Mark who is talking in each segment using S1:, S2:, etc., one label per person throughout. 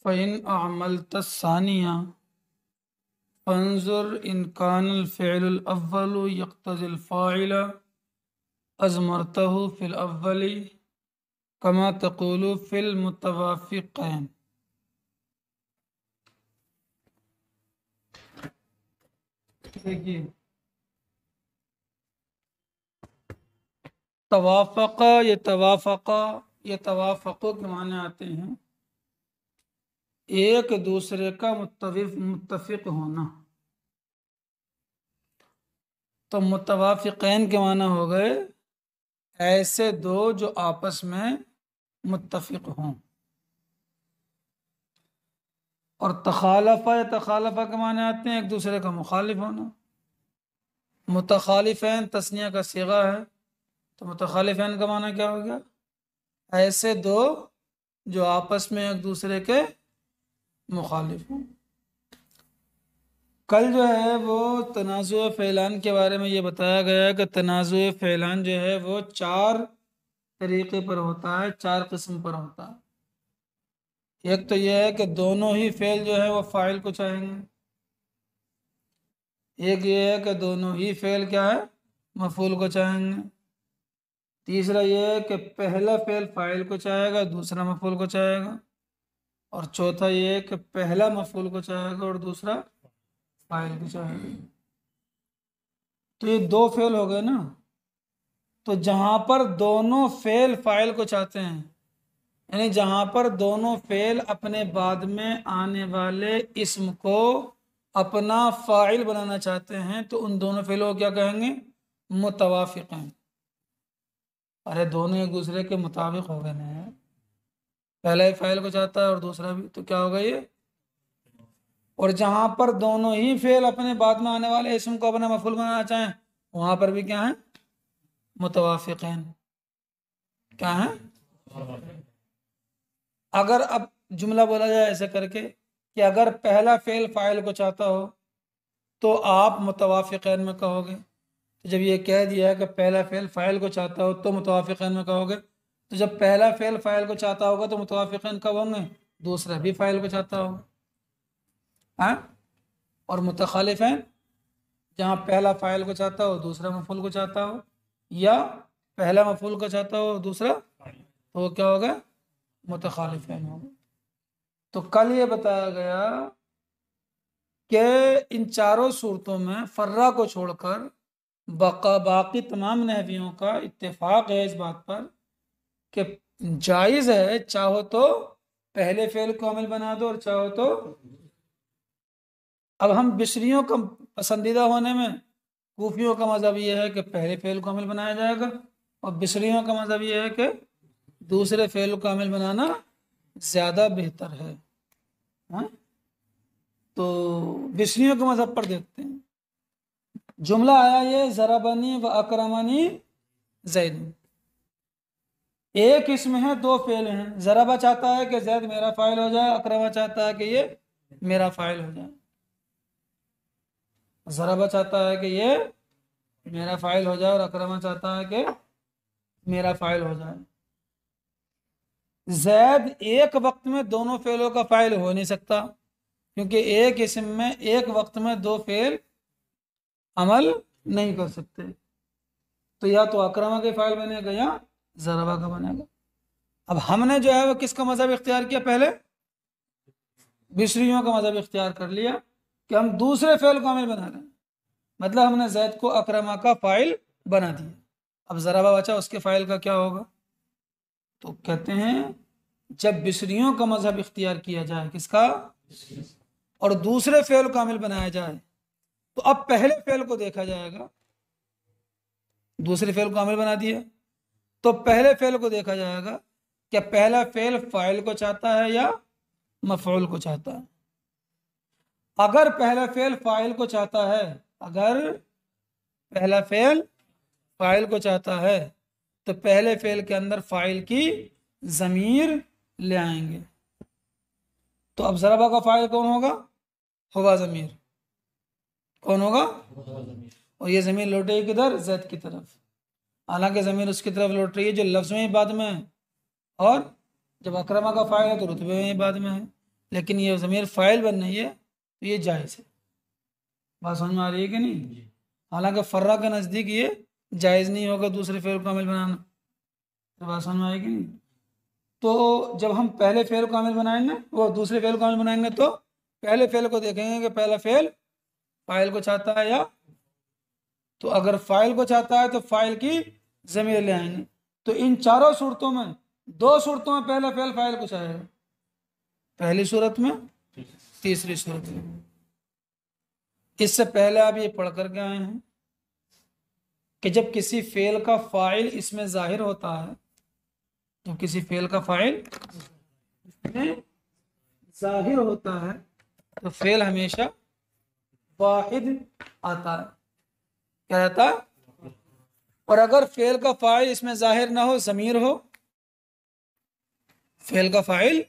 S1: फ़इन अमलत सानिया फंजुर इन कानल फ़िअलुल अव्वलु यक़्तज़िल फ़ाइला अज़मरतहु fill अव्वली कमा तक़ूलु fill मुतवाफ़िक़ैन। देखिए, तवाफ़क़ा ये तवाफ़क़ा ये तवाफ़क़ो के माने आते हैं एक दूसरे का मुत्तफ़िक़ होना। तो मुतवाफ़िक़ैन के माने हो गए ऐसे दो जो आपस में मुत्तफ़िक़ हों। और तखालफ़ा या तखालफ़ा के माने आते हैं एक दूसरे का मुखालिफ होना। मुतखालिफ़ैन तस्निया का सीगा है, तो मुतखालिफ़ैन का माना क्या हो गया? ऐसे दो जो आपस में एक दूसरे के मुखालिफ हों। कल जो है वो तनाज़ुअ फ़ैलान के बारे में ये बताया गया है कि तनाज़ुअ फ़ैलान जो है वो 4 तरीके पर होता है, 4 किस्म पर होता है। एक तो यह है कि दोनों ही फ़ेल जो है वो फ़ाइल को चाहेंगे। एक ये है कि दोनों ही फ़ेल क्या है, मफ़ूल को चाहेंगे। तीसरा ये है कि पहला फ़ेल फ़ाइल को चाहेगा, दूसरा मफ़ूल को चाहेगा। और चौथा ये है कि पहला मफ़ूल को चाहेगा और दूसरा फ़ाइल को चाहेगा। तो ये 2 फ़ेल हो गए ना। तो जहां पर दोनों फ़ेल फ़ाइल को चाहते हैं, यानी जहां पर दोनों फ़ेल अपने बाद में आने वाले इस्म को अपना फ़ाइल बनाना चाहते हैं, तो उन दोनों फ़ेलों को क्या कहेंगे? मुतवाफ़िक़ैन। अरे दोनों एक दूसरे के मुताबिक हो गए ना। पहला ही फ़ाइल को चाहता है और दूसरा भी, तो क्या होगा ये? और जहां पर दोनों ही फ़ेल अपने बाद में आने वाले इस्म को अपना मफ़ूल बनाना चाहें, वहां पर भी क्या है? मुतवाफ़िक़ैन। क्या है? अगर अब जुमला बोला जाए ऐसे करके कि अगर पहला फ़ेल फ़ाइल को चाहता हो तो आप मुतवाफ़िक़ैन में कहोगे। तो जब ये कह दिया है कि पहला फ़ेल फ़ाइल को चाहता हो तो मुतवाफ़िक़ैन में कहोगे, तो जब पहला फ़ेल फ़ाइल को चाहता होगा तो मुतवाफ़िक़ैन कब होंगे? दूसरा भी फ़ाइल को चाहता होगा। हाँ? और मुतखालिफ़ैन जहाँ पहला फ़ाइल को चाहता हो दूसरा मफ़ूल को चाहता हो, या पहला मफ़ूल को चाहता हो दूसरा, तो वो क्या होगा? मुतखालिफ़ैन होगा। तो कल ये बताया गया कि इन चारों सूरतों में फर्रा को छोड़कर बाकी तमाम नहवियों का इत्तेफाक है इस बात पर कि जायज़ है, चाहो तो पहले फ़ेल को अमल बना दो और चाहो तो। अब हम बिशरियों का पसंदीदा होने में, कूफियों का मज़हब ये है कि पहले फ़ेल को अमल बनाया जाएगा, और बिशरियों का मज़हब ये है कि दूसरे फ़ेल को अमल बनाना ज़्यादा बेहतर है। हाँ? तो बिशरियों के मज़हब पर देखते हैं। जुमला आया ये ज़रबनी व अकरमनी ज़ैद। एक इसमें है, 2 फेल हैं। ज़रबा चाहता है कि ज़ैद मेरा फ़ाइल हो जाए, अकरमा चाहता है कि ये मेरा फ़ाइल हो जाए। ज़रबा चाहता है कि ये मेरा फ़ाइल हो जाए और अकरमा चाहता है कि मेरा फ़ाइल हो जाए। ज़ैद एक वक्त में दोनों फेलों का फ़ाइल हो नहीं सकता, क्योंकि एक इसम में एक वक्त में 2 फेल अमल नहीं कर सकते। तो या तो अकरमा के फ़ाइल बनेगा या ज़रबा का बनेगा। अब हमने जो है वो किसका मज़हब इख्तियार किया? पहले बिशरियों का मज़हब इख्तियार कर लिया कि हम दूसरे फेल को अमल बना रहे हैं। मतलब हमने ज़ैद को अकरमा का फ़ाइल बना दिया। अब ज़रबा बचा, उसके फ़ाइल का क्या होगा? तो कहते हैं जब बिशरियों का मज़हब इख्तियार किया जाए, किसका? और दूसरे फेल को अमल बनाया जाए, तो अब पहले फेल को देखा जाएगा। दूसरे फेल को अमल बना दिया तो पहले फेल को देखा जाएगा कि पहला फेल फ़ाइल को चाहता है या मफ़ऊल को चाहता है। अगर पहला फेल फ़ाइल को चाहता है, अगर पहला फेल फ़ाइल को चाहता है, तो पहले फेल के अंदर फ़ाइल की ज़मीर ले आएंगे। तो अब ज़रबा का फ़ाइल कौन होगा? हुवा ज़मीर। कौन होगा? और ये ज़मीर लौटेगी किधर? ज़ैद की तरफ। हालांकि ज़मीर उसकी तरफ लौट रही है जो लफ्ज़ में ही बाद में है, और जब अकरमा का फ़ाइल है तो रुतबे में ही बाद में है। लेकिन ये ज़मीर फ़ाइल बन रही है तो ये जायज़ है। बात समझ में आ रही है कि नहीं? हालांकि फर्रा के नज़दीक ये जायज़ नहीं होगा दूसरे फेल कामिल बनाना। तो बात समझ में आएगी नहीं? तो जब हम पहले फेल कामिल बनाएंगे वो दूसरे फेल कामिल बनाएंगे तो पहले फेल को देखेंगे कि पहला फेल फाइल को चाहता है या, तो अगर फाइल को चाहता है तो फाइल की ज़मीर ले आएंगे। तो इन चारों सूरतों में दो सूरतों में पहला फेल फाइल को चाहेगा, पहली सूरत में तीसरी सूरत में। इससे पहले आप ये पढ़ करके आए हैं कि जब किसी फेल का फाइल इसमें जाहिर होता है, तो किसी फेल का फाइल इसमें जाहिर होता है तो फेल हमेशा वाहिद आता है। क्या रहता है? और अगर फेल का फाइल इसमें जाहिर ना हो, ज़मीर हो, फेल का फाइल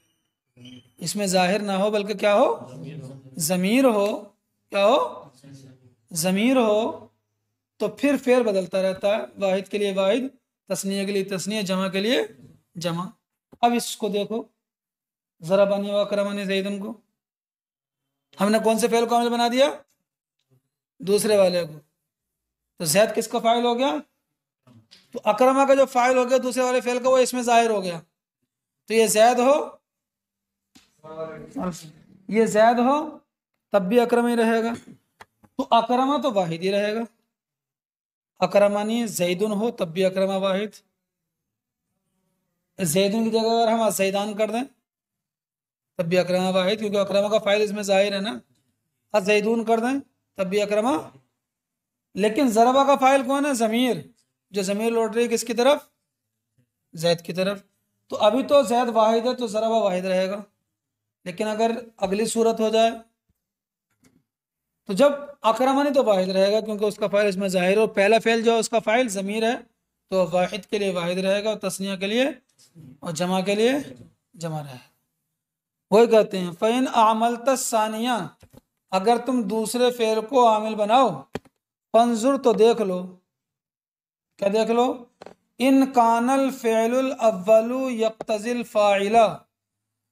S1: इसमें जाहिर ना हो बल्कि क्या हो, ज़मीर हो, क्या हो, ज़मीर हो, तो फिर फेल बदलता रहता है, वाहिद के लिए वाहिद, तस्निया के लिए तस्निया, जमा के लिए जमा। अब इसको देखो, ज़रबानी व अकरमनी ज़ैदन को हमने कौन से फेल को कामिल बना दिया? दूसरे वाले को। तो जैद किसका फाइल हो गया? तो अकरमा का जो फाइल हो गया दूसरे वाले फेल का, वो इसमें जाहिर हो गया। तो ये जैद हो, ये जैद हो, तब भी अकरमा ही रहेगा। तो अकरमा तो वाहिद ही रहेगा। अकरमानी जैदुन हो तब भी अकरमा वाहिद। जैदुन की जगह अगर हम जैदान कर दें तब भी अकरमा वाहिद, क्योंकि अकरमा का फाइल इसमें जाहिर है ना। जैदून कर दें तब भी अकरमा। लेकिन ज़रबा का फाइल कौन है? ज़मीर, जो ज़मीर लौट रही है किसकी तरफ? जैद की तरफ। तो अभी तो जैद वाहिद है तो ज़रबा वाहिद रहेगा। लेकिन अगर अगली सूरत हो जाए तो जब अकरमानी तो वाहिद रहेगा क्योंकि उसका फाइल इसमें जाहिर हो। पहला फेल जो है उसका फाइल ज़मीर है तो वाहिद के लिए वाहिद रहेगा, और तस्निया के लिए और जमा के लिए जमा रहेगा। वही कहते हैं फ़ैन आमल तसानिया, अगर तुम दूसरे फेल को आमिल बनाओ, फंजुर तो देख लो। क्या देख लो? इन कानल फ़ेलुल अव्वलु यक्तज़िल फ़ाइला,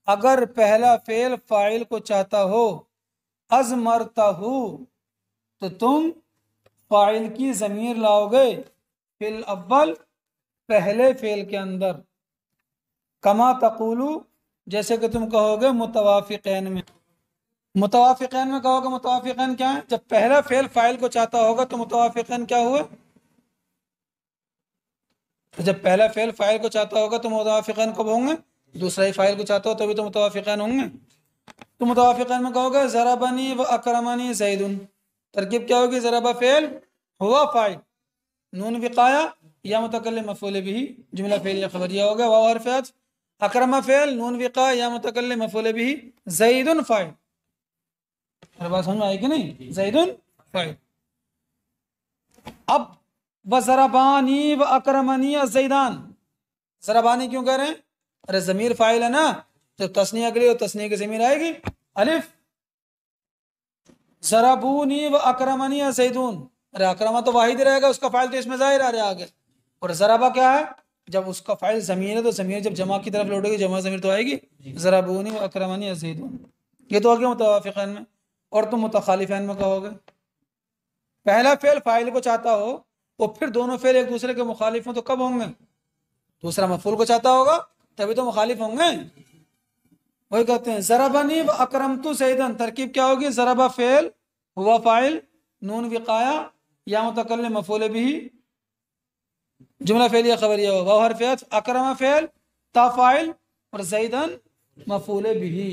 S1: अगर पहला फेल फाइल को चाहता हो, अज़मरतहु, तो तुम फाइल की ज़मीर लाओगे फिल अव्वल, पहले फेल के अंदर। कमा तक़ूलु, जैसे कि तुम कहोगे मुतवाफ़िक़ैन में। मुतवाफ़िक़ैन में कहोगे, मुतवाफ़िक़ैन क्या है? जब पहला फेल फाइल को चाहता होगा तो मुतवाफ़िक़ैन क्या हुआ? तो जब पहला फेल फाइल को चाहता होगा तो मुतवाफ़िक़ैन कब होंगे? दूसरा ही फाइल को चाहता हो तभी तो मुतवाफ़िक़ैन होंगे। तो मुतवाफ़िक़ैन में कहोगे ज़रबनी व अकरमनी ज़ैदुन। तरकीब क्या होगी? ज़रबा फेल हुआ फाइल, नून विकाया या मुतकल्लिम मफ़ऊल बिही, जुमला फ़ेलिया ख़बरिया हो गया, वाव हर्फ़ अत्फ़। अकरमा फेल, नून विकाया या मुतकल्लिम मफ़ऊल बिही, ज़ैदुन फाइल। बात समझ में आई कि नहीं? ज़ैदुन फाइल। अब व ज़रबानी व अकरमनी ज़ैदान, ज़रबानी क्यों कह रहे हैं? अरे ज़मीर फाइल है ना, जब तस्निया के लिए तो तस्निया की ज़मीर आएगी अलिफ। ज़रबूनी व अकरमनी ज़ैदून, अरे अकरमा तो वाहिद रहेगा, उसका फाइल तो इसमें जाहिर आ रहा है आगे। और ज़रबा क्या है? जब उसका फाइल ज़मीर है तो ज़मीर जब जमा की तरफ लौटेगी जमा ज़मीर तो आएगी। ज़रबूनी व अकरमनी ज़ैदून, ये तो हो गया मुतवाफ़िक़ैन में। और तुम मुतखालिफ़ैन में कहोगे पहला फेल फाइल को चाहता हो तो फिर दोनों फेल एक दूसरे के मुखालिफ हों तो कब होंगे? दूसरा मफूल को चाहता होगा तभी तो मुखालिफ होंगे। वही कहते हैं ज़रबनी व अकरमतु ज़ैदन। तरकीब क्या होगी? ज़रबा फेल हुआ फाइल, नून विकाया या मुतकल्लिम मफ़ऊल बिही, जुमला फ़ेलिया ख़बरिया हो, वाव हर्फ़ अत्फ़। अकरमा फेल, ता फाइल, और ज़ैदन मफ़ऊल बिही,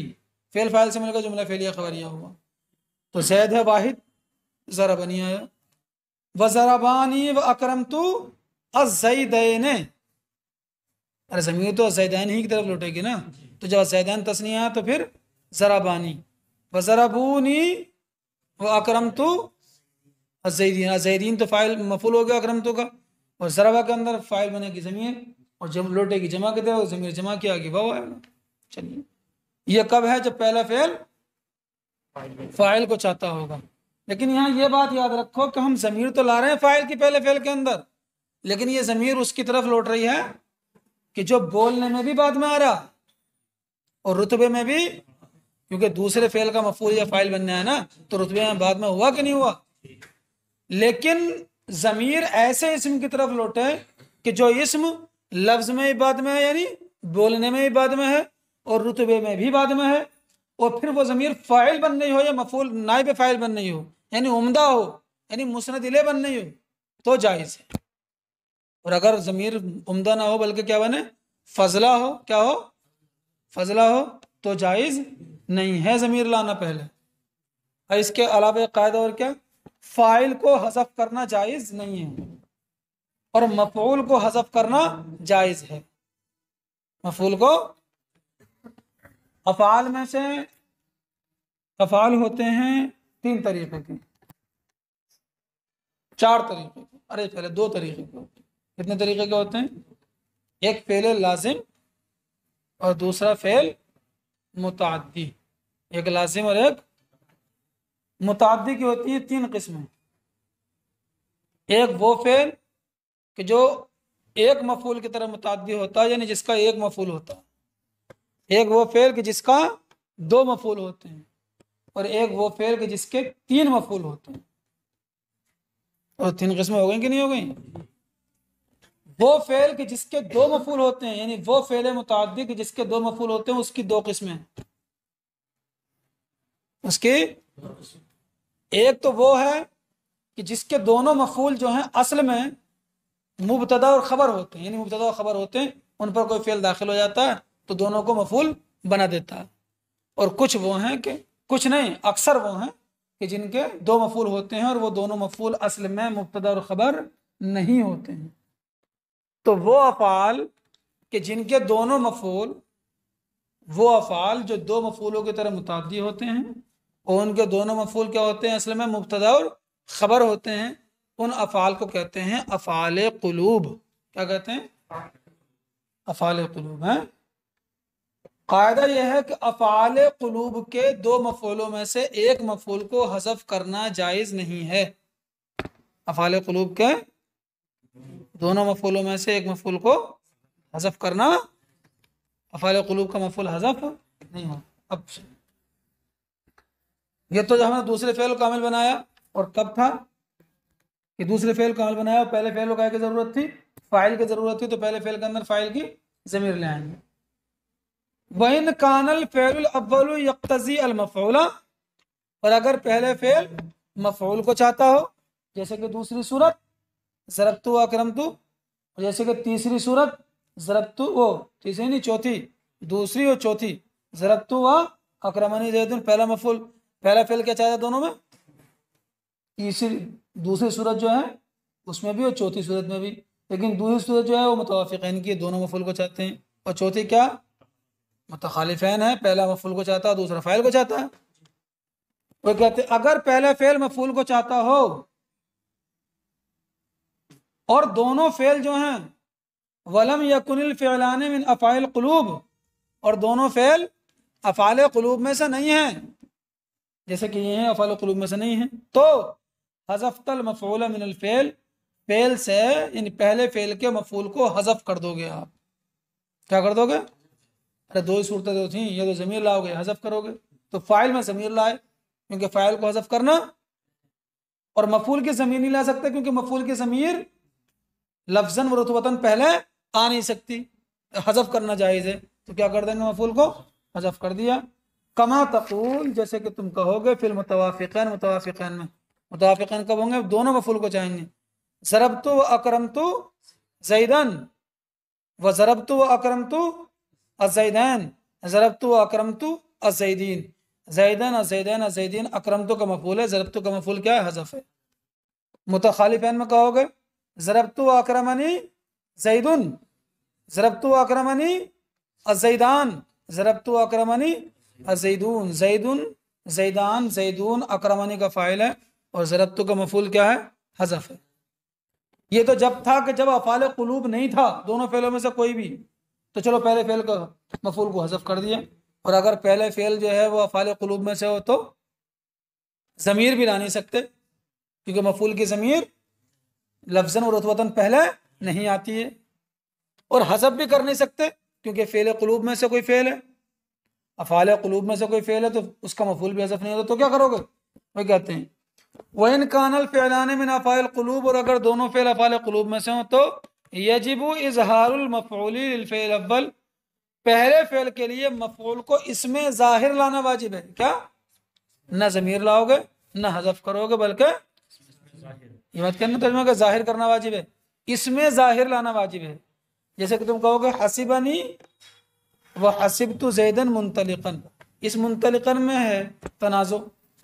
S1: फेल फाइल से मिलकर जुमला फ़ेलिया ख़बरिया हुआ। तो ज़ैद है वाहिद, ज़रबनी आया। व ज़रबानी व अकरमतु अज़्ज़ैदैन, अरे ज़मीर तो ज़ैदैन ही की तरफ लौटेगी ना, तो जब ज़ैदैन तस्निया तो फिर ज़रबानी। व ज़रबूनी व अकरमतु अज़्ज़ैदीन, ज़ैदीन तो फाइल मफूल हो गया अकरमतु का, और ज़रबा के अंदर फाइल बनेगी ज़मीर, और जब लौटेगी जमा की तरफ ज़मीर जमा की आगे वाव आएगा। चलिए ये कब है? जब पहला फेल फाइल को चाहता होगा। लेकिन यहाँ ये बात याद रखो कि हम ज़मीर तो ला रहे हैं फाइल की पहले फेल के अंदर, लेकिन ये ज़मीर उसकी तरफ लौट रही है कि जो बोलने में भी बाद में आ रहा और रुतबे में भी, क्योंकि दूसरे फेल का मफूल या फाइल बनना है ना, तो रुतबे में बाद में हुआ कि नहीं हुआ। लेकिन ज़मीर ऐसे इसम की तरफ लौटे कि जो इसम लफ्ज में ही बाद में है, यानी बोलने में ही बाद में है, और रुतबे में भी बाद में है, और फिर वो ज़मीर फ़ाइल बन रही हो या मफूल नाइब फ़ाइल बन रही हो, यानी उम्दा हो, यानी मुस्नद इले बन रही हो, तो जायज़ है। और अगर ज़मीर उम्दा ना हो बल्कि क्या बने, फजला हो, क्या हो, फजला हो, तो जायज़ नहीं है ज़मीर लाना पहले। और इसके अलावा एक कायदा और क्या, फ़ाइल को हज़फ करना जायज़ नहीं है और मफ़ऊल को हज़फ करना जायज़ है। मफ़ऊल को, अफ़आल में से अफ़आल होते हैं 3 तरीके के, 4 तरीके के, अरे पहले 2 तरीके के होते हैं। कितने तरीके के होते हैं, एक फ़ेल लाजिम और दूसरा फ़ेल मुतअद्दी। एक लाजिम और एक मुतअद्दी की होती है 3 किस्में। एक वो फ़ेल कि जो एक मफूल की तरह मुतअद्दी होता है, यानी जिसका एक मफूल होता है। एक वो फ़ेल कि जिसका 2 मफूल होते हैं, और एक वो फ़ेल कि जिसके 3 मफूल होते हैं। और 3 किस्में हो गई कि नहीं हो गई। वो फ़ेल कि जिसके 2 मफूल होते हैं, यानी वो फ़ेल मुतअद्दी कि जिसके 2 मफूल होते हैं, उसकी 2 किस्में। उसकी एक तो वो है कि जिसके दोनों मफूल जो हैं असल में मुब्तदा और खबर होते हैं, यानी मुब्तदा और खबर होते हैं, उन पर कोई फेल दाखिल हो जाता है तो दोनों को मफूल बना देता है। और कुछ वो हैं कि, कुछ नहीं, अक्सर वो हैं कि जिनके 2 मफूल होते हैं और वो दोनों मफूल असल में मुब्तदा और खबर नहीं होते हैं। तो वो अफ़आल कि जिनके दोनों मफूल, वो अफ़आल जो 2 मफूलों की तरह मुतअद्दी होते हैं और उनके दोनों मफूल क्या होते हैं, असल में मुब्तदा और खबर होते हैं, उन अफ़आल को कहते हैं अफ़आल क़ुलूब। क्या कहते हैं, अफ़आल क़ुलूब है। कायदा यह है कि अफ़आल क़ुलूब के 2 मफूलों में से एक मफूल को हज़फ करना जायज़ नहीं है। अफ़आल क़ुलूब के दोनों मफूलों में से एक मफूल को हज़फ करना, अफ़आल क़ुलूब का मफूल हज़फ नहीं हो। अब ये तो जब हमने दूसरे फेल कामिल बनाया, और कब था कि दूसरे फेल कामिल बनाया, पहले फेल को क्या की जरूरत थी, फाइल की जरूरत थी, तो पहले फेल के अंदर फाइल की ज़मीर ले आएंगे। वइन कानल फेल अव्वल यक्तज़ी अल मफ़ऊला, और अगर पहले फेल मफ़ऊल को चाहता हो, जैसे कि दूसरी सूरत ज़रबतु अकरमतु, जैसे कि तीसरी सूरत ज़रबतु, वो तीसरी नहीं चौथी, दूसरी और चौथी, ज़रबतु व अकरमनी ज़ैदुन, पहला मफ़ऊल, पहला फेल क्या चाहता दोनों में, तीसरी दूसरी सूरत जो है उसमें भी और चौथी सूरत में भी। लेकिन दूसरी सूरत जो है वो मुतवाफ़िक़ैन की, दोनों मफ़ऊल को चाहते हैं, और चौथी क्या मुतखालिफ़ैन है, पहला मफ़ऊल को चाहता है, दूसरा फ़ाइल को चाहता है। वो कहते अगर पहला फेल मफ़ऊल को चाहता हो और दोनों फेल जो हैं वलम यकुनिल फ़िअलानि मिन अफ़आलिल क़ुलूब, और दोनों फेल अफ़आल क़ुलूब में से नहीं है, जैसे कि ये हैं अफ़आल क़ुलूब में से नहीं है, तो हज़फ़तल मफ़ऊल मिनल फ़ेल, फेल से यानी पहले फेल के मफ़ऊल को हज़फ कर दोगे आप। क्या कर दोगे, अरे 2 ही सूरतें तो थी, ये तो ज़मीर लाओगे, हज़फ करोगे, तो फ़ाइल में ज़मीर लाए, क्योंकि फ़ाइल को हज़फ करना, और मफ़ऊल की ज़मीर नहीं ला सकते क्योंकि मफ़ऊल की ज़मीर लफ्ज़न व रुतबतन पहले आ नहीं सकती, हज़फ करना जायज़ है, तो क्या कर देंगे, मफ़ऊल को हज़फ कर दिया। कमा तक़ूल, जैसे कि तुम कहोगे, फिल मुतवाफ़िक़ैन, मुतवाफ़िक़ैन में, मुतवाफ़िक़ैन कब होंगे, दोनों मफ़ऊल को चाहेंगे। ज़रबतु व अकरमतु ज़ैदन व ज़रबतु व अकरमतु अज़ैदैन, ज़रबतु व अकरमतु अज़ैदीन, ज़ैदन अज़ैदैन अज़ैदीन, अकरमतु का मफ़ऊल है, ज़रबतु का मफ़ऊल क्या है, हज़फ है। मुतखालिफ़ैन में कहोगे ज़रबतु व अकरमनी ज़ैदुन, ज़रबतु व अकरमनी अज़ैदान, ज़रबतु व अकरमनी अज़ैदून, ज़ैदुन ज़ैदान ज़ैदून, अकरमनी का फ़ाइल है, और ज़रबतु का मफ़ऊल क्या है, हज़फ है। ये तो जब था कि जब अफ़आल क़ुलूब नहीं था, दोनों फेलों में से कोई भी, तो चलो पहले फेल का मफ़ऊल को हज़फ कर दिया। और अगर पहले फेल जो है वो अफ़आल क़ुलूब में से हो तो ज़मीर भी ला नहीं सकते, क्योंकि मफ़ऊल की ज़मीर लफ्ज़न और रुतबतन पहले नहीं आती है, और हज़फ भी कर नहीं सकते क्योंकि फ़ेल क़ुलूब में से कोई फ़ेल है। अफ़ाल क़ुलूब में से कोई फ़ेल है तो उसका मफ़ूल भी हज़फ नहीं होता, तो क्या करोगे? वही कहते हैं वइन कानल फ़िअलान मिन अफ़ाल क़ुलूब, और अगर दोनों फ़ेल अफ़ाल क़ुलूब में से हों तो यजिबु इज़हारुल मफ़ऊली लिल फ़िअल अव्वल, पहले फ़ेल के लिए मफ़ऊल को इसमें ज़ाहिर लाना वाजिब है। क्या? न ज़मीर लाओगे न हज़फ करोगे, बल्कि ये बात कहना तर्जुमा का ज़ाहिर करना वाजिब है, इसमें ज़ाहिर लाना वाजिब है। जैसे कि तुम कहोगे हसिबनी व हसिबतु ज़ैदन मुंतलिकन, इस मुंतलिकन में है तनाज़ो।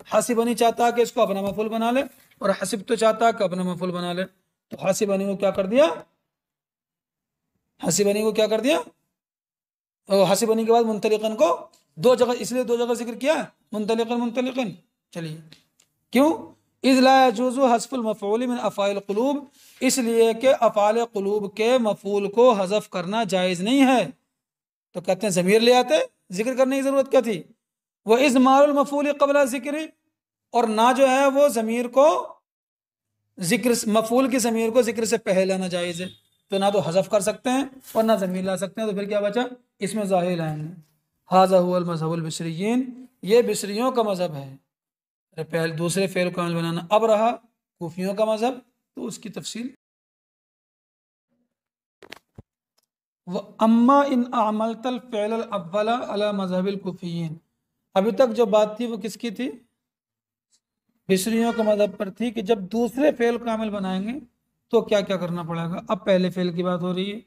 S1: हसिबनी चाहता है कि इसको अपना मफूल बना ले, और हसिबतु चाहता है कि अपना मफूल बना ले, तो हसिबनी को क्या कर दिया? हसिबनी को क्या कर दिया? और हसिबनी के बाद मुंतलिकन को दो जगह, इसलिए दो जगह जिक्र किया मुंतलिकन मुंतलिकन। चलिए, क्यों? इज़ ला यजूज़ु हज़्फ़ुल मफ़ऊल मिन अफ़ाइल क़ुलूब, इसलिए कि अफ़ाल क़ुलूब के मफ़ूल को हज़फ करना जायज़ नहीं है। तो कहते हैं ज़मीर ले आते, जिक्र करने की ज़रूरत क्या थी? वह इज़मारुल मफ़ऊल क़ब्ल ज़िक्र, और ना जो है वो ज़मीर को जिक्र, मफ़ूल की ज़मीर को जिक्र से पहले लाना जायज़ है। तो ना तो हज़फ कर सकते हैं और ना ज़मीर ला सकते हैं, तो फिर क्या बचा? इसमें ज़ाहिर लाएंगे। हाज़ा हुवल मज़हबुल बिसरिय्यीन, ये बिसरियों का मज़हब है, पहले दूसरे फ़ेल कामिल बनाना। अब रहा कूफियों का मज़हब, तो उसकी तफसील। व अम्मा इन अमलतल फ़िअल अव्वला अला मज़हबिल कूफिय्यीन, अभी तक जो बात थी वो किसकी थी? बिसरियों के मज़हब पर थी कि जब दूसरे फ़ेल कामिल बनाएंगे तो क्या क्या करना पड़ेगा। अब पहले फ़ेल की बात हो रही है,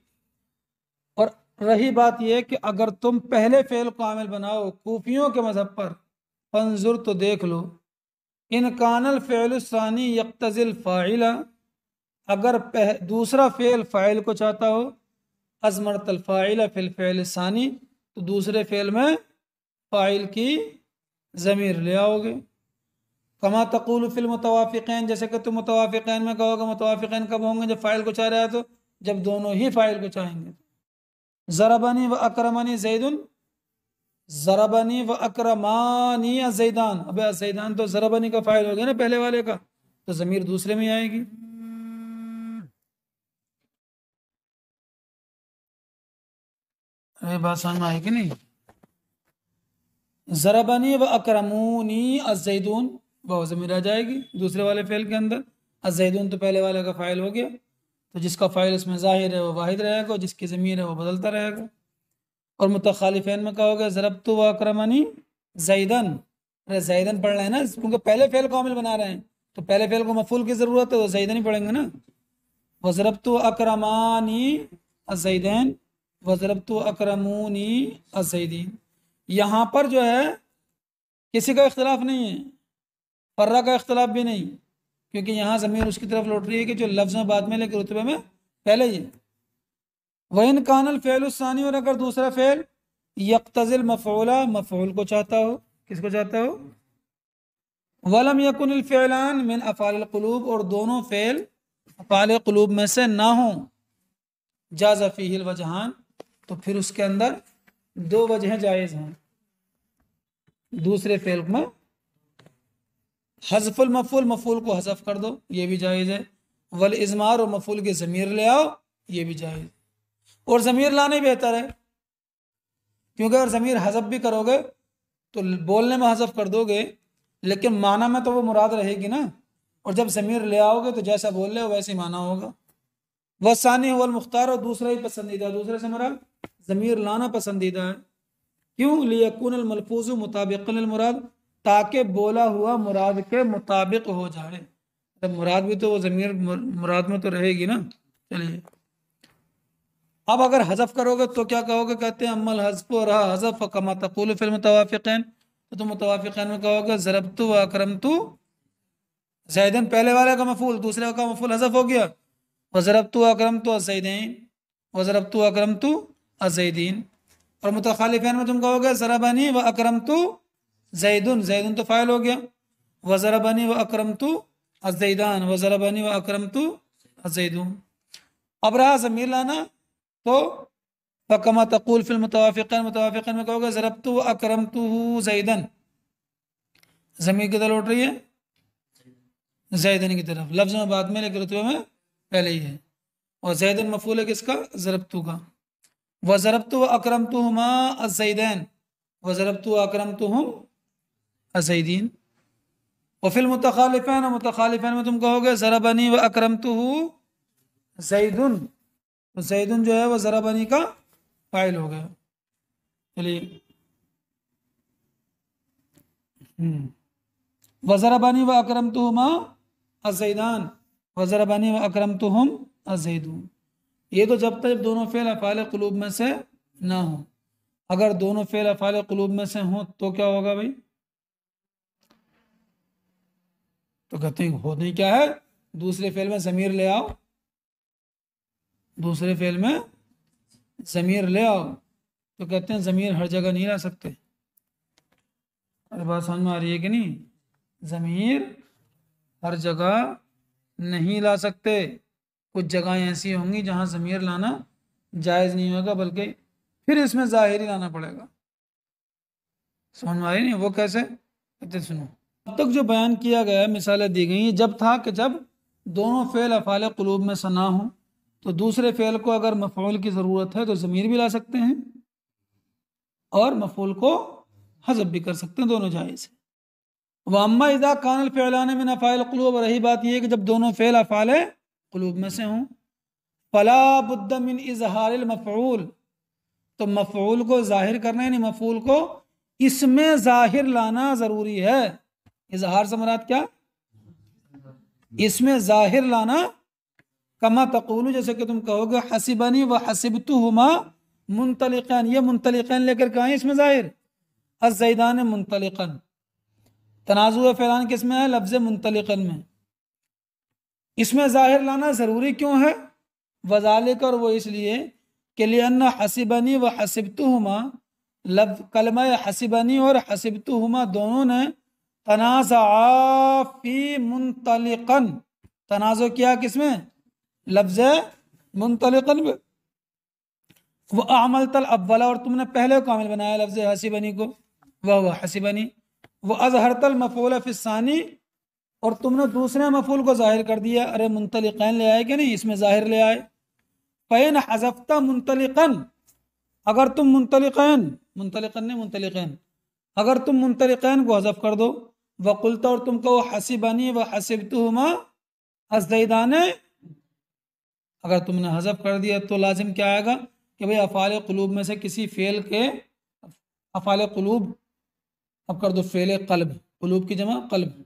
S1: और रही बात यह कि अगर तुम पहले फ़ेल कामिल बनाओ कूफियों के मज़हब पर, फंजुर तो देख लो, इन कानल फ़िअल सानी यक्तज़िल फ़ाइला, अगर दूसरा फ़ेल फ़ाइल को चाहता हो, अज़मरतल फ़ाइला फ़िल फ़िअल सानी, तो दूसरे फ़ेल में फ़ाइल की ज़मीर ले आओगे। कमा तक़ूलु फ़िल मुतवाफ़िक़ैन, जैसे कि तुम मुतवाफ़िक़ैन में कहोगे। मुतवाफ़िक़ैन कब होंगे? जब फ़ाइल को चाह रहा है, तो जब दोनों ही फ़ाइल को चाहेंगे। ज़रबनी व अकरमनी ज़ैदुन, ज़रबनी व अकरमानी ज़ैदान, अबे ज़ैदान तो ज़रबनी का फ़ाइल हो गया ना पहले वाले का, तो ज़मीर दूसरे में आएगी। अरे बात समझ में आएगी नहीं? ज़रबनी व अकरमूनी अज़ैदून, वह ज़मीर आ जाएगी दूसरे वाले फ़ेल के अंदर। अज़ैदून तो पहले वाले का फ़ाइल हो गया, तो जिसका फ़ाइल इसमें ज़ाहिर है वो वाहिद रहेगा, और जिसकी ज़मीर है वो बदलता रहेगा। और मुतखालिफ़ैन में कहोगे ज़रबतु व अकरमनी ज़ैदन, अरे ज़ैदन पढ़ रहे हैं ना, क्योंकि पहले फ़ेल कामिल बना रहे हैं, तो पहले फ़ेल को मफ़ूल की ज़रूरत है, तो ज़ैदन ही पढ़ेंगे ना। व ज़रबतु अकरमानी अज़ैदैन व ज़रबतु अकरमूनी अज़ैदीन, यहाँ पर जो है किसी का इख्तलाफ नहीं है, फर्रा का इख्तलाफ भी नहीं, क्योंकि यहाँ ज़मीर उसकी तरफ लौट रही है कि जो लफ्ज़ में बाद में, लेकिन रुतबे में पहले ही है। वइन कानल फ़िअल सानी, और अगर दूसरा फ़ेल यक्तज़िल मफ़ऊला, मफ़ऊल को चाहता हो, किसको चाहता हो? वलम यकुनिल फ़िअलान मिन अफ़ालिल क़ुलूब, और दोनों फ़ेल अफ़ाल क़ुलूब में से ना हो, जाज़ फ़ीहिल वजहान, तो फिर उसके अंदर दो वजहें जायज़ हैं। दूसरे फ़ेल में हज़फ़ुल मफ़ूल, मफ़ूल को हज़फ कर दो, ये भी जायज़ है। वल इज़मार, और मफ़ूल की ज़मीर ले आओ, ये भी जायज़। और ज़मीर लाना ही बेहतर है, क्योंकि अगर ज़मीर हज़फ भी करोगे तो बोलने में हज़फ कर दोगे, लेकिन माना में तो वो मुराद रहेगी ना, और जब ज़मीर ले आओगे तो जैसा बोल रहे हो वैसे ही माना होगा। वह सानी वल मुख्तार, और दूसरा ही पसंदीदा, दूसरे से मुराद ज़मीर लाना पसंदीदा है। क्यों? लियकुनल मलफूज़ु मुताबिक़न लिल मुराद, ताकि बोला हुआ मुराद के मुताबिक हो जाए। तो मुराद भी तो वो ज़मीर मुराद में तो रहेगी ना। चलिए, अब अगर हज़फ करोगे तो क्या कहोगे? कहते हैं अम्मल हज़फ़, और हज़फ कमा तक़ूलु फ़िल मुतवाफ़िक़ैन, तो तुम मुतवाफ़िक़ैन में कहोगे ज़रबतु व अकरमतु ज़ैदन, पहले वाले का मफ़ूल, दूसरे का मफ़ूल हज़फ हो गया। व ज़रबतु व अकरमतु अज़्ज़ैदैन, व ज़रबतु व अकरमतु अज़्ज़ैदीन। और मुतखालिफ़ैन में तुम कहोगे ज़रबनी व अकरमतु ज़ैदुन, ज़ैदुन तो फ़ाइल हो गया। व ज़रबनी व अकरमतु अज़्ज़ैदान, व ज़रबनी व अकरमतु अज़्ज़ैदून। अब रहा ज़मीर लाना, तो फ़कमा तक़ूल फ़िल मुतवाफ़िक़ैन, मुतवाफ़िक़ैन में कहोगे ज़रबतु व अकरमतुहु ज़ैदन, ज़मीर किधर लौट रही है? ज़ैदन की तरफ, लफ्ज़ में बाद में, लेकिन रुतबे में पहले ही है। और ज़ैदन मफ़ूल है किसका? ज़रबतु का। व ज़रबतु व अकरमतुहुमा अज़्ज़ैदैन, व ज़रबतु अकरमतुहुम अज़ैदीन। वफिल मुतखालिफैन, मुतखालिफैन में तुम कहोगे ज़रबनी व अकरमतुहु ज़ैदुन, तो ज़ैदुन जो है वो ज़रबनी का फाइल हो गया। चलिए व ज़रबनी व अकरमतुहुमा अज़ैदान, व ज़रबनी व अकरमतुहुम अज़ैदून। ये तो जब तक दोनों फेल अफ़ाल क़ुलूब में से ना हो। अगर दोनों फेल अफ़ाल क़ुलूब में से हों तो क्या होगा भाई? तो कहते हैं होने क्या है, दूसरे फेल में ज़मीर ले आओ, दूसरे फेल में ज़मीर ले आओ। तो कहते हैं ज़मीर हर जगह नहीं ला सकते। अरे बात समझ में आ रही है कि नहीं? ज़मीर हर जगह नहीं ला सकते। कुछ जगहें ऐसी होंगी जहां ज़मीर लाना जायज़ नहीं होगा, बल्कि फिर इसमें ज़ाहिरी लाना पड़ेगा। समझ में आ रही नहीं? वो कैसे? कहते सुनो, अब तक जो बयान किया गया, मिसालें दी गई, जब था कि जब दोनों फ़ेल अफ़ाल क़ुलूब में से ना हो, तो दूसरे फ़ेल को अगर मफ़ऊल की ज़रूरत है तो ज़मीर भी ला सकते हैं और मफ़ऊल को हज़फ भी कर सकते हैं, दोनों जायज़ है। वम्मा इज़ा कानल फ़िअलान मिन अफ़ाइल क़ुलूब, रही बात यह कि जब दोनों फ़ेल अफ़ाल क़ुलूब में से हों, फ़ला बुद्द मिन इज़हारिल मफ़ऊल, तो मफ़ऊल को ज़ाहिर करना, यानी मफ़ऊल को इसमें ज़ाहिर लाना ज़रूरी है। इज़हार से मुराद क्या? इसमें ज़ाहिर लाना। कमा तक़ूलु, जैसे कि तुम कहोगे हसिबनी व हसिबतुहुमा मुंतलिक़न, ये मुंतलिक़न लेकर के आए इसमें ज़ाहिर, अज़्ज़ैदान मुंतलिक़न। तनाज़ुअ फ़िलान किस में है? लफ्ज़ मुंतलिक़न में। इसमें ज़ाहिर लाना ज़रूरी क्यों है? वज़ालिक, और वो इसलिए कि लिअन्ना हसिबनी व हसिबतुहुमा, कलमा हसिबनी और हसिबतुहुमा दोनों ने तनाज़ा फ़ी मुंतलिक़न, तनाज़ो किया किसमें? लफ्ज़ मुंतलिक़न में। वो अमलतल अव्वला, और तुमने पहले कामिल बनाया लफ्ज़ हसिबनी को, वह हसिबनी। वो अज़हरतल मफ़ऊल फ़िस्सानी, और तुमने दूसरे मफ़ऊल को ज़ाहिर कर दिया। अरे मुंतलिक़ैन ले आए कि नहीं, इसमें ज़ाहिर ले आए। फ़इन हज़फ़ता मुंतलिक़न, अगर तुम मुंतलिक़ैन, मुंतलिक़न ने मुंतलिक़ैन, अगर तुम मुंतलिक़ैन को हज़फ कर दो, वक़ुल्ता, और तुम कहो हसिबनी व हसिबतुहुमा अज़्ज़ैदान, अगर तुमने हज़फ कर दिया तो लाजिम क्या आएगा कि भाई अफ़ाल क़ुलूब में से किसी फ़ेल के, अफ़ाल क़ुलूब अब कर दो फ़ेल क़ल्ब, क़ुलूब की जमा क़ल्ब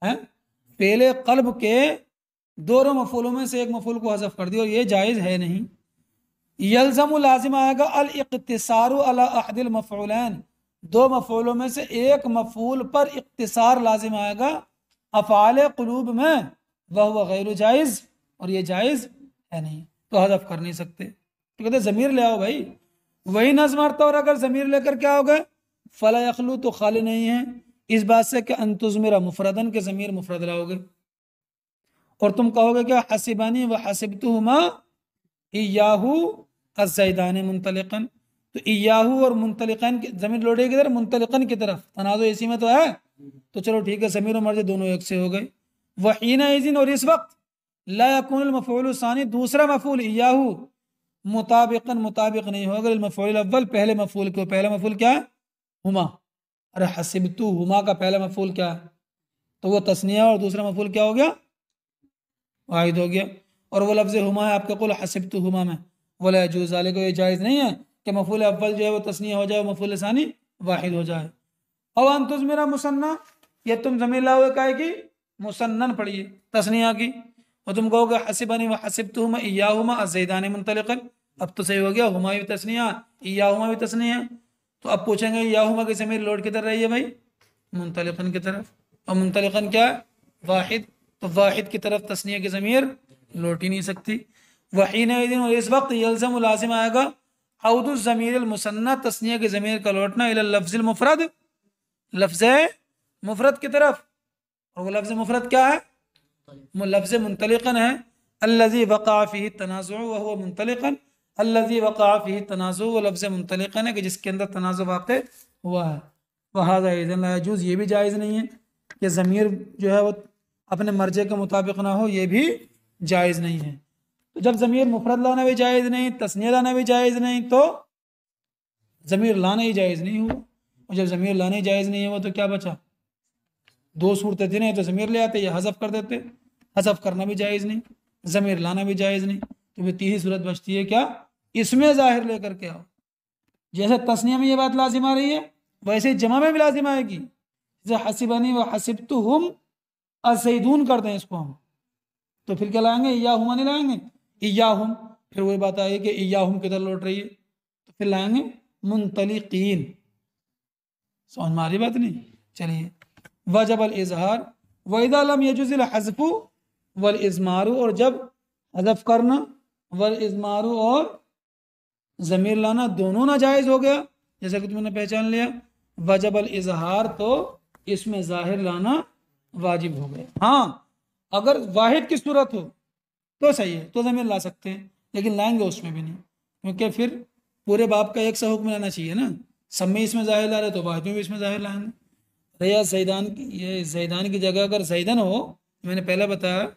S1: है, फ़ेल क़ल्ब के दोनों मफ़ूलों में से एक मफ़ूल को हज़फ कर दिया, और ये जायज़ है नहीं। यल्ज़मु, लाजिम आएगा, अल इक़्तिसारु अला अहदिल मफ़ऊलैन, दो मफ़ूलों में से एक मफ़ूल पर इक़्तिसार लाजिम आएगा अफ़ाल क़ुलूब में, वह गैर जायज़, और ये जायज़ है नहीं, तो हज़फ कर नहीं सकते। तो कहते ज़मीर ले आओ भाई। वही नज़्म अर्थ, और अगर ज़मीर लेकर क्या हो गए? फ़ला यख़लू, तो खाली नहीं है इस बात से कि अंतुज़मिरा मुफ़रदन, के ज़मीर मुफ़रद लाओगे। और तुम कहोगे क्या? हसिबनी व हसिबतुहुमा इय्याहु अज़्ज़ैदान मुंतलिक़न, तो इय्याहु और मुंतलिक़न की ज़मीर लौटेगी किधर? मुंतलिक़न की तरफ। तनाज़ो इसी में तो है, तो चलो ठीक है, ज़मीर और मर्ज़ दोनों एक से हो गए। वहीना इज़िन, और इस वक्त ला यकूनुल मफ़ऊलु सानी, दूसरा मफ़ऊल इय्याहु मुताबिक़न, मुताबिक़ नहीं होगा मफ़ऊल अव्वल, पहले मफ़ऊल को। पहला मफ़ऊल क्या है? हुमा। अरे हसिबतुहुमा का पहला मफ़ऊल क्या है? तो वो तस्निया, और दूसरा मफ़ऊल क्या हो गया? वाहिद हो गया। और वो लफ्ज़ हुमा है आपके कुल हसिबतुहुमा में, वला यजूज़ ज़ालिका, ये जायज़ नहीं है कि मफ़ऊल अव्वल जो है वो तस्निया हो जाए, मफ़ऊल सानी वाहिद हो जाए। और अन तुज़मिरा मुसन्ना, ये तुम ज़मीर लाओगे काहे की? मुसन्नन पढ़िए, तस्निया की। और तुम कहोगे हसिबनी व हसिबतुहुमा इय्याहुमा अज़्ज़ैदान मुंतलिक़न, अब तो सही हो गया, हुमा भी तस्निया, इय्याहुमा भी तस्निया। तो अब पूछेंगे इय्याहुमा की ज़मीर लौट किधर रही है भाई? मुंतलिक़न की तरफ। और मुंतलिक़न क्या है? वाहिद, तो वाहिद की तरफ तस्निया की ज़मीर लौट ही नहीं सकती। वहीना इज़िन, और इस वक्त यल्ज़म, लाजिम आएगा, औदु ज़मीर मुसन्ना, तस्निया की ज़मीर का लौटना, इला लफ्ज़िल मुफ़रद, लफ्ज़ मुफ़रद की तरफ। और वो लफ्ज़ मुफ़रद क्या है? लफ्ज़ मुंतलिक़न है। अल्लज़ी वक़अ फ़ीही तनाज़ुअ व हुवा मुंतलिक़न, अल्लज़ी वक़अ फ़ीही तनाज़ुअ, वो लफ्ज़ मुंतलिक़न है कि जिसके अंदर तनाज़ुअ वाक़ हुआ है। वहाज़ा इज़न ला यजूज़, ये भी जायज़ नहीं है कि ज़मीर जो है वो अपने मर्ज़े के मुताबिक ना हो, ये भी जायज़ नहीं है। तो जब ज़मीर मुफ़रद लाना भी जायज़ नहीं, तस्निया लाना भी जायज़ नहीं, तो ज़मीर लाना ही जायज़ नहीं हुआ। और जब ज़मीर लाने जायज़ नहीं है वो तो क्या बचा, दो सूरतें थी ना, तो ज़मीर ले आते या हज़फ कर देते, हज़फ करना भी जायज़ नहीं, ज़मीर लाना भी जायज़ नहीं, तो फिर तीसरी सूरत बचती है क्या, इसमें ज़ाहिर लेकर के आओ। जैसे तस्निया में ये बात लाजिम आ रही है वैसे ही जमा में भी लाजिम आएगी। जैसे हसिबनी व हसिबतुहुम अज़ैदून कर दें इसको हम, तो फिर क्या लाएंगे, इय्याहुमा नहीं लाएंगे, इय्याहुम, फिर वही बात आई कि इय्याहुम किधर लौट रही है, तो फिर लाएंगे मुंतलिकीन। समझ में आ रही बात नहीं। चलिए, वजब अल इजहार व इज़ा लम यजुज़िल हज़्फ़ु वल इज़मारू, और जब हज़फ करना वल इज़मारू और ज़मीर लाना दोनों नाजायज़ हो गया, जैसा कि तुमने पहचान लिया, वजब अल इजहार तो इसमें ज़ाहिर लाना वाजिब हो गया। हाँ, अगर वाहिद की सूरत हो तो सही है, तो ज़मीर ला सकते हैं, लेकिन लाएंगे उसमें भी नहीं, क्योंकि फिर पूरे बाप का एक सा हुक्म लाना चाहिए ना, सब में इसमें ज़ाहिर ला रहे तो वाहिद में भी इसमें ज़ाहिर लाएंगे। अरे यार ज़ैदान की, ये ज़ैदान की जगह अगर ज़ैदन हो, मैंने पहले बताया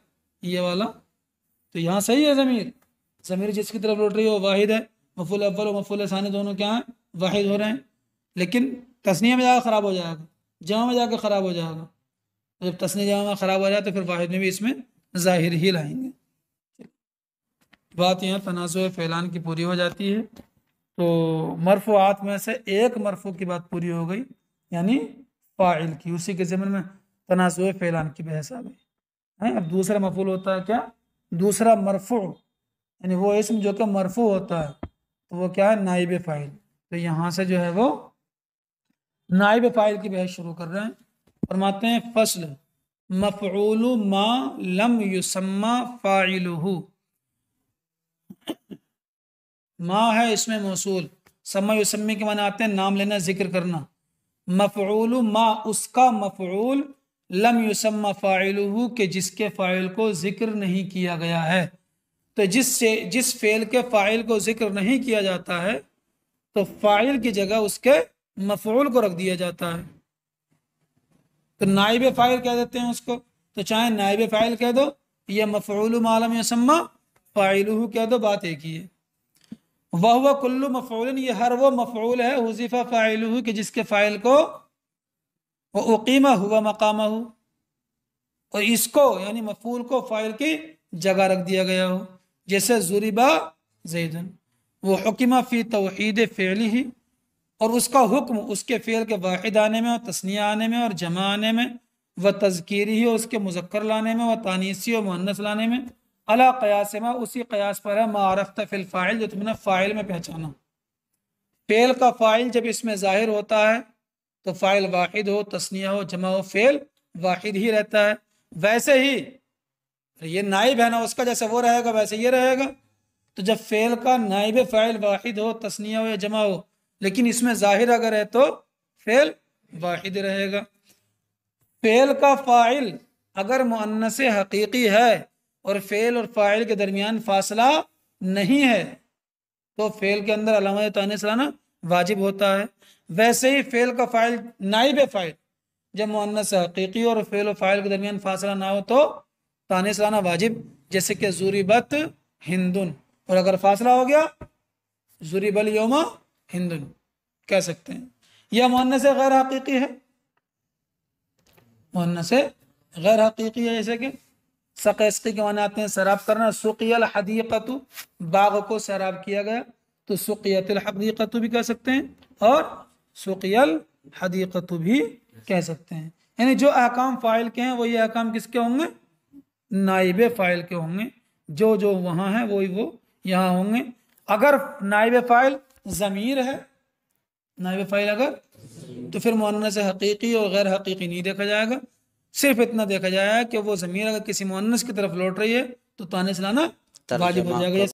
S1: ये वाला, तो यहाँ सही है ज़मीर, ज़मीर जिसकी तरफ लौट रही हो वाहिद है, मफ़ूल अव्वल और मफ़ूल सानी दोनों क्या हैं, वाहिद हो रहे हैं, लेकिन तस्निया में जाकर ख़राब हो जाएगा, जमा में जाकर ख़राब हो जाएगा। जब तस्निया जमा में ख़राब हो जाए तो फिर वाहिद में भी इसमें ज़ाहिर ही लाएंगे। बात यहाँ तनाज़ुए फ़ैलान की पूरी हो जाती है। तो मरफ़ूआत में से एक मरफ़ू की बात पूरी हो गई, यानी फ़ाइल की, उसी के ज़मन में तनाज़ुए फ़ैलान की बहस आ गई है। अब दूसरा मफ़ूल होता है क्या, दूसरा मरफ़ू, यानी वो इसम जो कि मरफ़ू होता है, तो वो क्या है, नाइब फ़ाइल। तो यहाँ से जो है वो नाइब फ़ाइल की बहस शुरू कर रहे हैं। फरमाते हैं फ़स्ल मफ़ऊलु मा लम युसम्मा फ़ाइलुहु। मा है इसमें मौसूल, सम्मा युसम्मी के माने आते हैं नाम लेना, जिक्र करना। मफ़ऊलु मा उसका मफ़ऊल, लम युसम्मा फ़ाइलुहु के जिसके फ़ाइल को जिक्र नहीं किया गया है। तो जिस फ़ेल के फ़ाइल को जिक्र नहीं किया जाता है तो फ़ाइल की जगह उसके मफ़ऊल को रख दिया जाता है। तो नाइब फ़ाइल कह देते हैं उसको, तो चाहे नाइब फ़ाइल कह दो या मफ़ऊलु मा लम युसम्मा फ़ाइलुहु कह दो, बात एक ही है। वह कुल्लु मफ़ऊलिन, ये हर वो मफ़ऊल है, हुज़िफ़ा फ़ाइलुहु के जिसके फ़ाइल को वो उक़ीमा हुआ मक़ामहु, और इसको यानी मफ़ऊल को फ़ाइल की जगह रख दिया गया हो। जैसे ज़ुरिबा ज़ैदुन, वो हुकिमा फ़ी तौहीद फ़िअलिही, और उसका हुक्म उसके फ़ेल के वाहिद आने में और तस्निया आने में और जमा आने में, व तज़कीरी और उसके मुज़क्कर लाने में, व तानीसी और मुअन्नस लाने में, अला क़यास मा, उसी क़यास पर है, मा अरफ़्ता फ़िल फ़ाइल, जो तुमने फ़ाइल में पहचाना। फ़ेल का फ़ाइल जब इसमें ज़ाहिर होता है तो फ़ाइल वाहिद हो, तस्निया हो, जमा हो, फ़ेल वाहिद ही रहता है। वैसे ही ये नाइब है ना उसका, जैसे वो रहेगा वैसे ये रहेगा। तो जब फ़ेल का नाइब फ़ाइल वाहिद हो, तस्निया हो या जमा हो, लेकिन इसमें ज़ाहिर अगर है तो फ़ेल वाहिद रहेगा। फ़ेल का फ़ाइल अगर मुअन्नस हकीकी है और फ़ेल और फ़ाइल के दरमियान फासला नहीं है तो फ़ेल के अंदर अलामत तानीस लाना वाजिब होता है। वैसे ही फ़ेल का फ़ाइल नाइब फ़ाइल जब मुअन्नस हकीकी और फ़ेल और फ़ाइल के दरमियान फासला ना हो तो तानीस लाना वाजिब, जैसे कि ज़ुरिबत हिंदुन, और अगर फासला हो गया ज़ुरिबल यौमा हिंदुन कह सकते हैं। यह मुअन्नस गैर हकीकी है, मुअन्नस गैर हकीकी है, जैसे कि सक़स्क़ी के माने आते हैं सराब करना, सुक़ियल हदीक़तु, बाग को सराब किया गया, तो सुक़ियतिल हदीक़तु भी कह सकते हैं और सुक़ियल हदीक़तु भी कह सकते हैं। यानी जो अहकाम फ़ाइल के हैं वो ये अहकाम किसके होंगे, नाइब फ़ाइल के होंगे। जो जो वहाँ हैं वो यहाँ होंगे। अगर नाइब फ़ाइल ज़मीर है, नाइब फ़ाइल अगर, तो फिर मुअन्नस हकीकी और गैर हकीकी नहीं देखा जाएगा, सिर्फ इतना देखा जाएगा कि वो ज़मीर अगर किसी मुअन्नस की तरफ लौट रही है तो तानीस लाना वाजिब हो जाएगा।